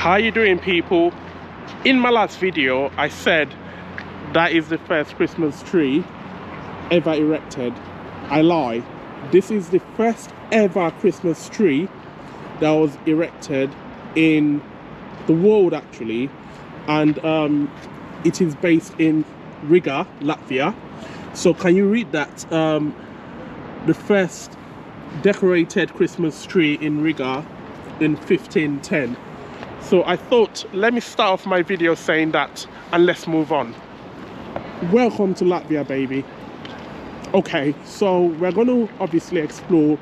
How you doing, people? In my last video I said that is the first Christmas tree ever erected. I lie. This is the first ever Christmas tree that was erected in the world, actually, and it is based in Riga, Latvia. So can you read that? The first decorated Christmas tree in Riga in 1510. So I thought, let me start off my video saying that, and let's move on. Welcome to Latvia, baby. Okay, so we're going to obviously explore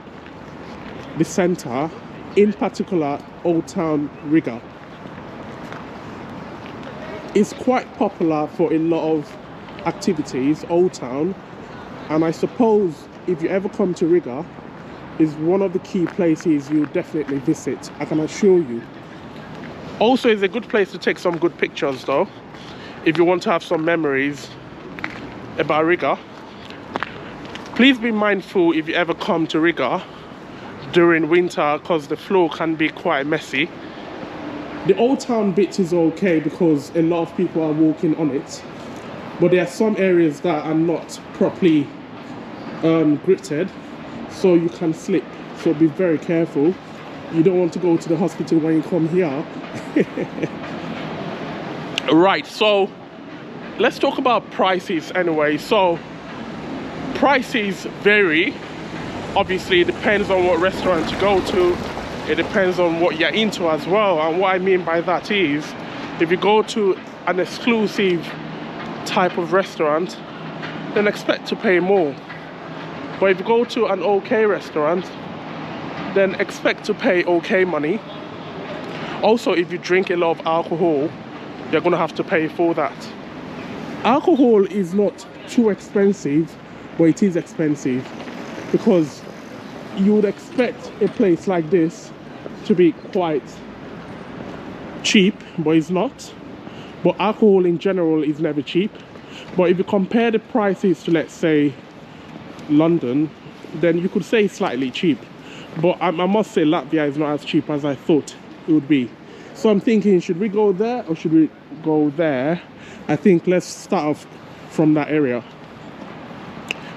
the center, in particular Old Town Riga. It's quite popular for a lot of activities, Old Town, and I suppose if you ever come to Riga, is one of the key places you definitely visit, I can assure you. Also, it's a good place to take some good pictures though, if you want to have some memories about Riga. Please be mindful if you ever come to Riga during winter, because the floor can be quite messy. The Old Town bit is okay because a lot of people are walking on it, but there are some areas that are not properly gritted, so you can slip, so be very careful. You don't want to go to the hospital when you come here. Right, so let's talk about prices anyway. So prices vary. Obviously it depends on what restaurant you go to. It depends on what you're into as well. And what I mean by that is, if you go to an exclusive type of restaurant, then expect to pay more. But if you go to an okay restaurant, then expect to pay okay money. Also, if you drink a lot of alcohol, you're gonna have to pay for that. Alcohol is not too expensive, but it is expensive, because you would expect a place like this to be quite cheap, but it's not. But alcohol in general is never cheap. But if you compare the prices to, let's say, London, then you could say it's slightly cheap. But I must say Latvia is not as cheap as I thought it would be. So I'm thinking, should we go there or should we go there? I think let's start off from that area.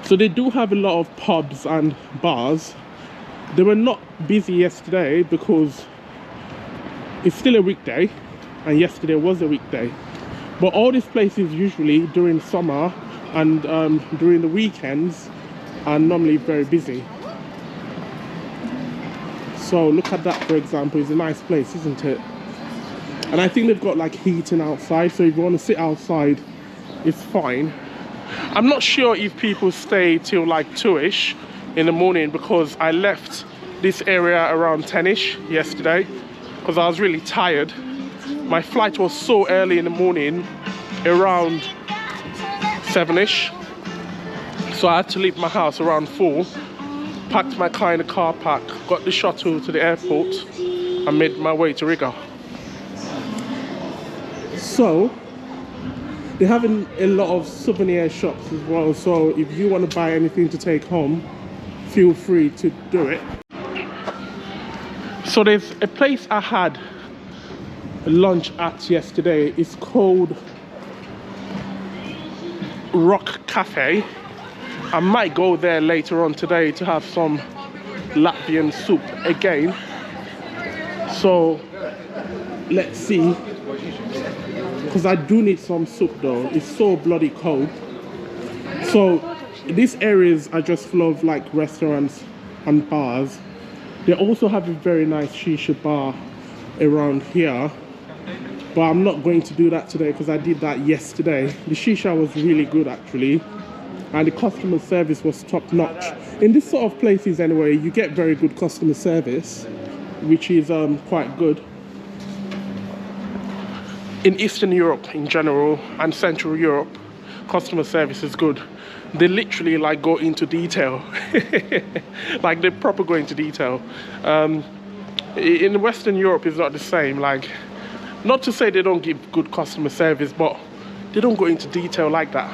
So they do have a lot of pubs and bars. They were not busy yesterday because it's still a weekday, and yesterday was a weekday. But all these places usually during summer and during the weekends are normally very busy. So look at that, for example. It's a nice place, isn't it? And I think they've got like heating outside, so if you want to sit outside, it's fine. I'm not sure if people stay till like 2ish in the morning, because I left this area around 10ish yesterday because I was really tired. My flight was so early in the morning, around 7ish, so I had to leave my house around 4, packed my car in the car park, got the shuttle to the airport and made my way to Riga. So they're having a lot of souvenir shops as well, so if you want to buy anything to take home, feel free to do it. So there's a place I had lunch at yesterday. It's called Rock Cafe. I might go there later on today to have some Latvian soup again. So let's see, because I do need some soup though. It's so bloody cold. So these areas are just full of like restaurants and bars. They also have a very nice shisha bar around here, but I'm not going to do that today because I did that yesterday. The shisha was really good actually, and the customer service was top notch. In this sort of places anyway, you get very good customer service, which is quite good. In Eastern Europe in general and Central Europe, customer service is good. They literally like go into detail. Like they proper go into detail. In Western Europe it's not the same. Like, not to say they don't give good customer service, but they don't go into detail like that.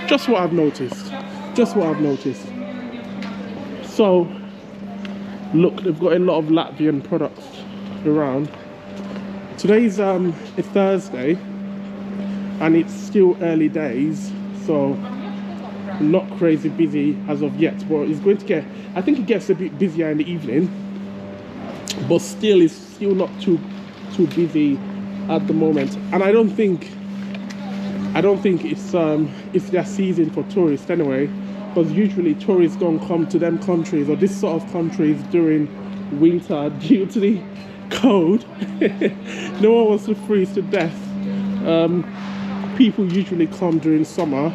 Just what I've noticed. Just what I've noticed. So look, they've got a lot of Latvian products around. Today's it's Thursday and it's still early days, so not crazy busy as of yet, but it's going to get, I think it gets a bit busier in the evening, but still it's still not too busy at the moment. And I don't think it's their season for tourists anyway, because usually tourists don't come to them countries or this sort of countries during winter due to the cold. No one wants to freeze to death. People usually come during summer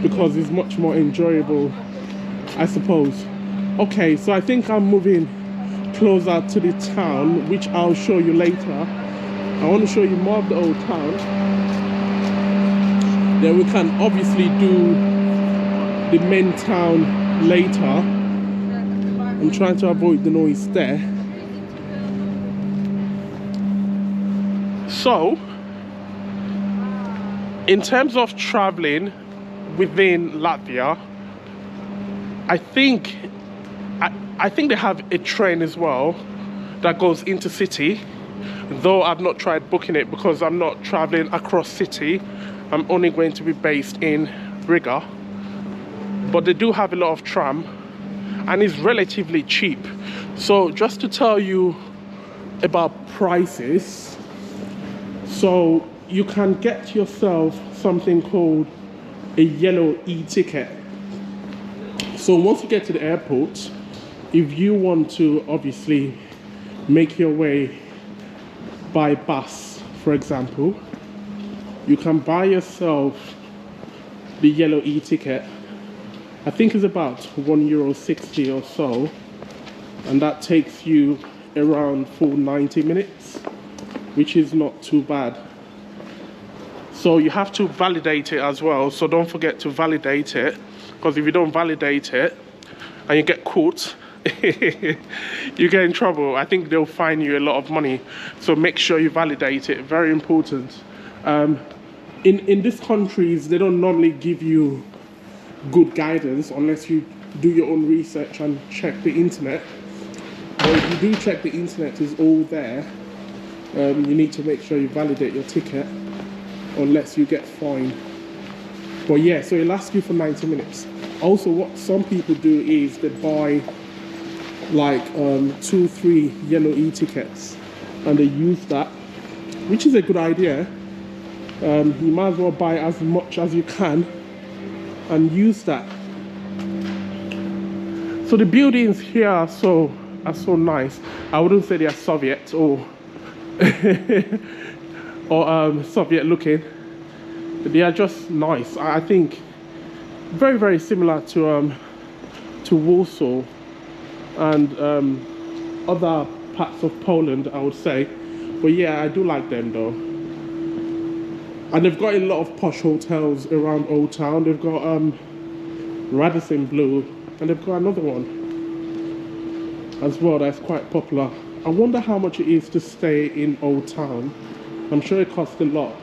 because it's much more enjoyable, I suppose. Okay, so I think I'm moving closer to the town, which I'll show you later. I want to show you more of the old town. Then we can obviously do the main town later. I'm trying to avoid the noise there. So, in terms of traveling within Latvia, I think they have a train as well that goes into city, though I've not tried booking it because I'm not traveling across city. I'm only going to be based in Riga, but they do have a lot of tram and it's relatively cheap. So just to tell you about prices, so you can get yourself something called a yellow e-ticket. So once you get to the airport, if you want to obviously make your way by bus, for example, you can buy yourself the yellow e-ticket. I think it's about €1.60 or so, and that takes you around full 90 minutes, which is not too bad. So you have to validate it as well, so don't forget to validate it, because if you don't validate it and you get caught, you get in trouble. I think they'll fine you a lot of money, so make sure you validate it. Very important. In these countries, they don't normally give you good guidance unless you do your own research and check the internet. But if you do check the internet, it's all there. You need to make sure you validate your ticket unless you get fined. But yeah, so it'll last you for 90 minutes. Also, what some people do is they buy like 2-3 yellow e-tickets and they use that, which is a good idea. You might as well buy as much as you can and use that. So the buildings here are so nice. I wouldn't say they are Soviet or Soviet looking. They are just nice. I think very, very similar to Warsaw and other parts of Poland, I would say. But yeah, I do like them though. And they've got a lot of posh hotels around Old Town. They've got Radisson Blue, and they've got another one as well that's quite popular. I wonder how much it is to stay in Old Town. I'm sure it costs a lot.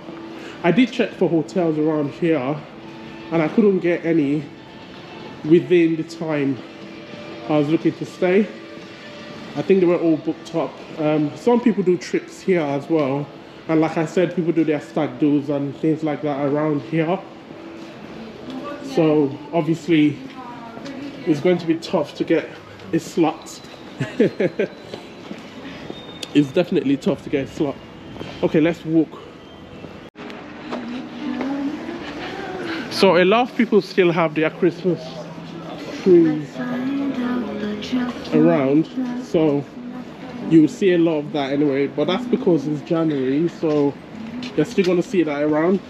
I did check for hotels around here and I couldn't get any within the time I was looking to stay. I think they were all booked up. Some people do trips here as well, and like I said, people do their stag do's and things like that around here. So obviously it's going to be tough to get a slot. It's definitely tough to get a slot. Okay, let's walk. So a lot of people still have their Christmas trees around, so you'll see a lot of that anyway, but that's because it's January, so you're still going to see that around.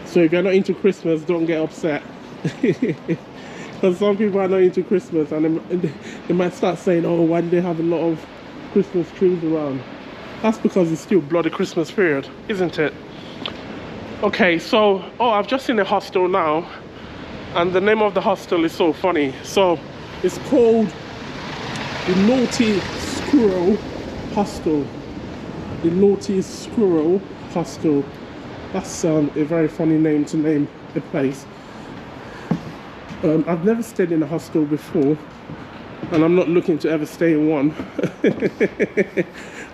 So if you're not into Christmas, don't get upset. Because some people are not into Christmas and they might start saying, oh, why do they have a lot of Christmas trees around? That's because it's still bloody Christmas period, isn't it? Okay, so, I've just seen a hostel now, and the name of the hostel is so funny. So it's called the Naughty Squirrel Hostel. The Naughty Squirrel Hostel. That's a very funny name to name a place. I've never stayed in a hostel before, and I'm not looking to ever stay in one.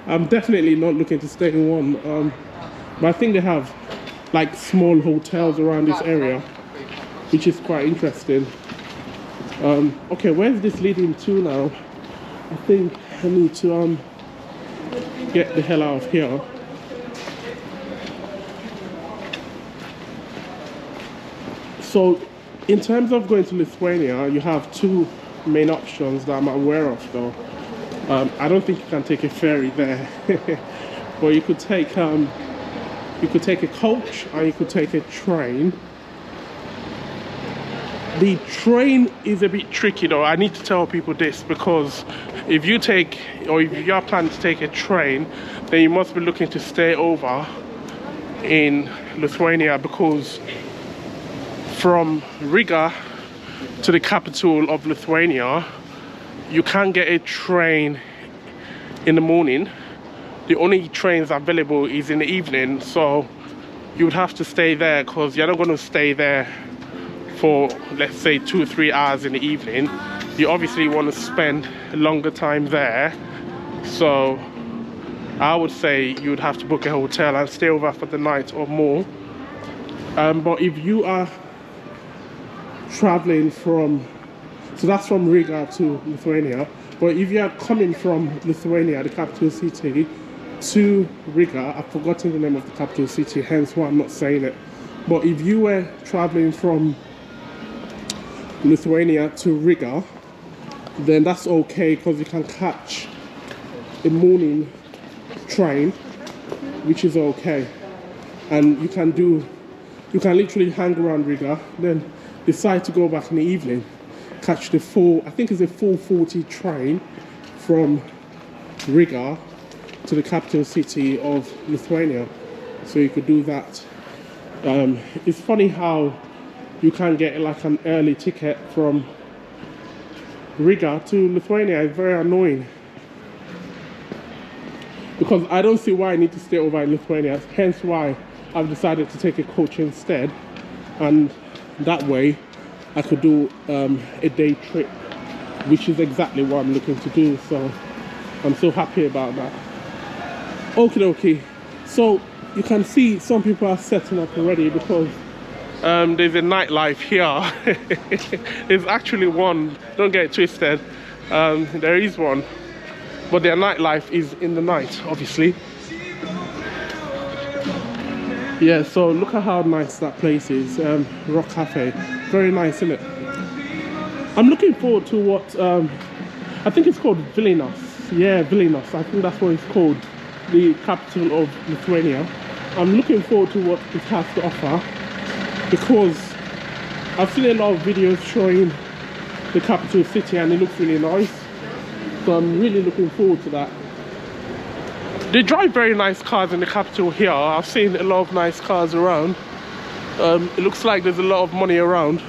I'm definitely not looking to stay in one. But I think they have like small hotels around this area, which is quite interesting. Okay, where's this leading to now? I think I need to get the hell out of here. So in terms of going to Lithuania, you have two main options that I'm aware of though. I don't think you can take a ferry there. But you could take a coach or you could take a train. The train is a bit tricky though. I need to tell people this, because if you are planning to take a train, then you must be looking to stay over in Lithuania, because from Riga to the capital of Lithuania, you can't get a train in the morning. The only trains available is in the evening, so you would have to stay there, because you're not going to stay there for, let's say, 2 or 3 hours in the evening. You obviously want to spend a longer time there, so I would say you would have to book a hotel and stay over for the night or more. But if you are traveling from, so that's from Riga to Lithuania, but if you are coming from Lithuania, the capital city, to Riga, I've forgotten the name of the capital city, hence why I'm not saying it, but if you were traveling from Lithuania to Riga, then that's okay, because you can catch a morning train, which is okay, and you can literally hang around Riga, then decide to go back in the evening, catch the I think it's a 4:40 train from Riga to the capital city of Lithuania. So you could do that. It's funny how you can get like an early ticket from Riga to Lithuania. It's very annoying, because I don't see why I need to stay over in Lithuania, hence why I've decided to take a coach instead, and that way I could do a day trip, which is exactly what I'm looking to do. So I'm so happy about that. Okay, so you can see some people are setting up already, because there's a nightlife here. There's actually one, don't get it twisted, there is one, but their nightlife is in the night, obviously. Yeah, so look at how nice that place is. Rock Cafe, very nice, isn't it? I'm looking forward to what I think it's called Vilnius. Yeah, Vilnius, I think that's what it's called, the capital of Lithuania. I'm looking forward to what it has to offer, because I've seen a lot of videos showing the capital city and it looks really nice, so I'm really looking forward to that. They drive very nice cars in the capital here. I've seen a lot of nice cars around. It looks like there's a lot of money around.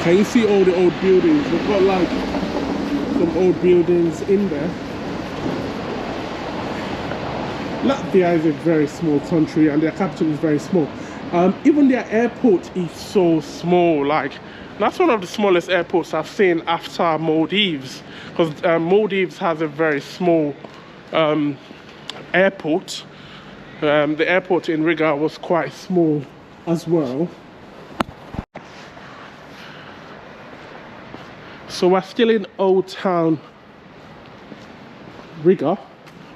Can you see all the old buildings? They've got like some old buildings in there. Latvia is a very small country and their capital is very small. Even their airport is so small. Like, that's one of the smallest airports I've seen after Maldives, because Maldives has a very small airport. The airport in Riga was quite small as well. So we're still in Old Town Riga.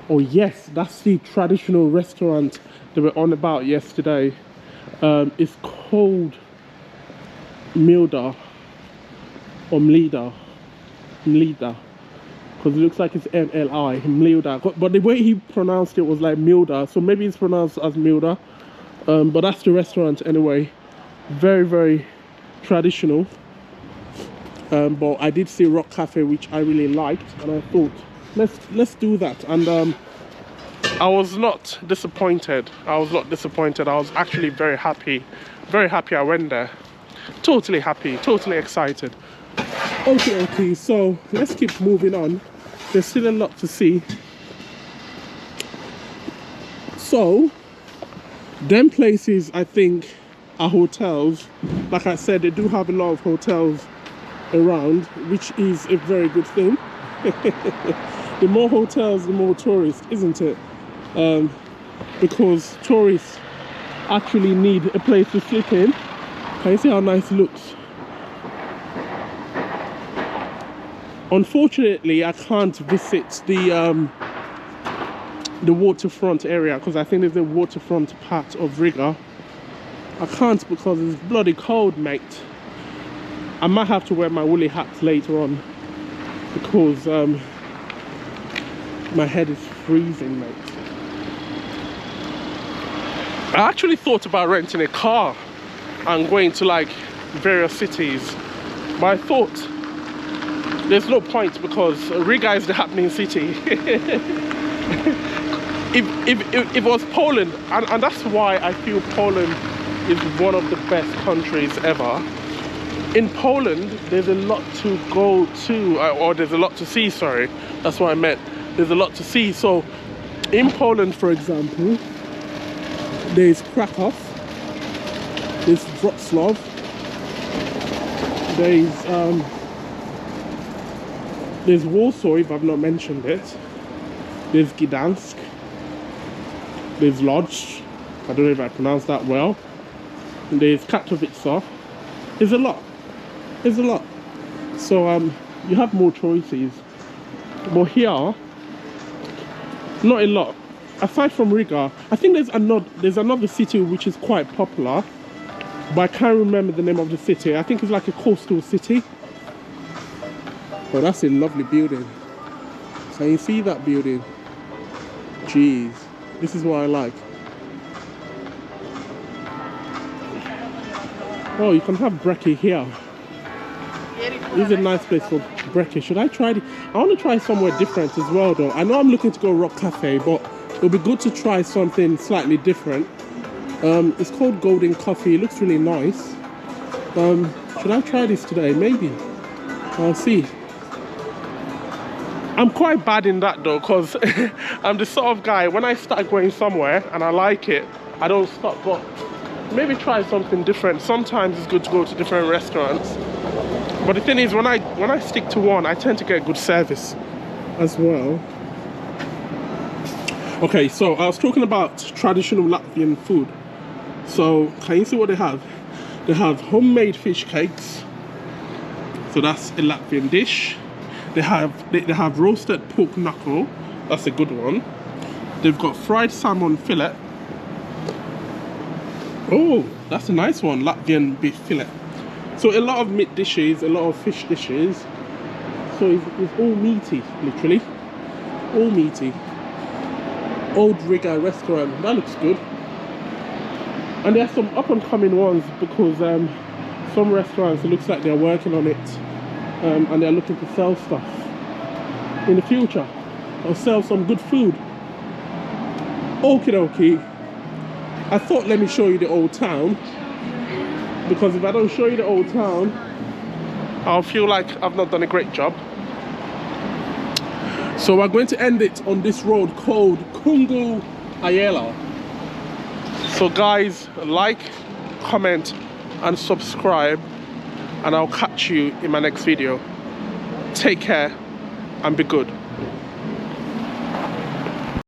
Oh yes, that's the traditional restaurant that we're on about yesterday. It's called Milda or Mlida, because it looks like it's M-L-I, Mlida. But the way he pronounced it was like Milda, so maybe it's pronounced as Milda. But that's the restaurant anyway. Very, very traditional. But I did see Rock Cafe, which I really liked, and I thought, let's do that. And I was not disappointed. I was actually very happy I went there. Totally happy, totally excited. Okay, so let's keep moving on. There's still a lot to see. So them places, I think, are hotels. Like I said, they do have a lot of hotels around, which is a very good thing. The more hotels, the more tourists, isn't it? Because tourists actually need a place to sleep in. Can you see how nice it looks? Unfortunately, I can't visit the waterfront area, because I think there's a waterfront part of Riga. I can't because it's bloody cold, mate. I might have to wear my woolly hat later on because my head is freezing, mate. I actually thought about renting a car and going to like various cities, but I thought there's no point because Riga is the happening city. if it was Poland, and that's why I feel Poland is one of the best countries ever. In Poland, there's a lot to go to, or there's a lot to see, sorry. That's what I meant. There's a lot to see. So, in Poland, for example, there's Krakow, there's Wrocław, there's Warsaw, if I've not mentioned it, there's Gdansk, there's Lodz, I don't know if I pronounced that well, and there's Katowice. There's a lot. There's a lot. So you have more choices. But here, not a lot. Aside from Riga, I think there's another city which is quite popular, but I can't remember the name of the city. I think it's like a coastal city. Oh, that's a lovely building. Can you see that building? Jeez, this is what I like. Oh, you can have brekkie here. This is a nice place for brekkie. Should I try it? I want to try somewhere different as well, though. I know I'm looking to go Rock Cafe, but it'll be good to try something slightly different. It's called Golden Coffee. It looks really nice. Should I try this today? Maybe. I'll see. I'm quite bad in that though, because I'm the sort of guy, when I start going somewhere and I like it, I don't stop. But maybe try something different. Sometimes it's good to go to different restaurants. But the thing is, when I stick to one, I tend to get good service as well. Okay, so I was talking about traditional Latvian food. So can you see what they have? They have homemade fish cakes. So that's a Latvian dish. They have roasted pork knuckle. That's a good one. They've got fried salmon fillet. Oh, that's a nice one, Latvian beef fillet. So a lot of meat dishes, a lot of fish dishes. So it's all meaty, literally. All meaty. Old Riga restaurant, that looks good. And there are some up and coming ones because some restaurants, it looks like they're working on it and they're looking to sell stuff in the future or sell some good food. Okie dokie. I thought let me show you the old town, because if I don't show you the old town, I'll feel like I've not done a great job. So we're going to end it on this road called Kungu Ayala. So guys, like, comment and subscribe, and I'll catch you in my next video. Take care and be good.